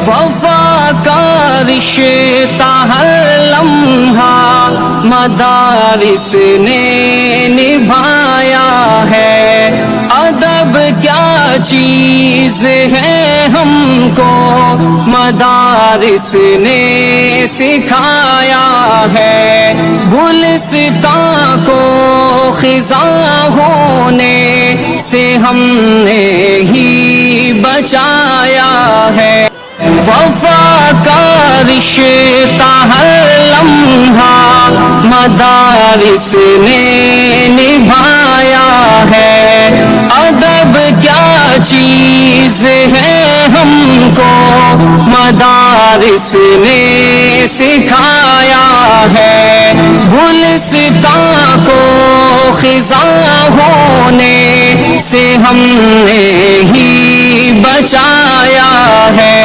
وفا کا رشتہ ہر لمحہ مدارس نے نبھایا ہے، ادب کیا چیز ہے ہم کو مدارس نے سکھایا ہے، گلستاں کو خزاں ہونے سے ہم نے ہی بچایا ہے، وفا کا رشتہ ہر لمحہ مدارس نے نبھایا ہے، ادب کیا چیز ہے ہم کو مدارس نے سکھایا ہے، گلستاں کو خزاں ہونے سے ہم نے ہی بچایا ہے۔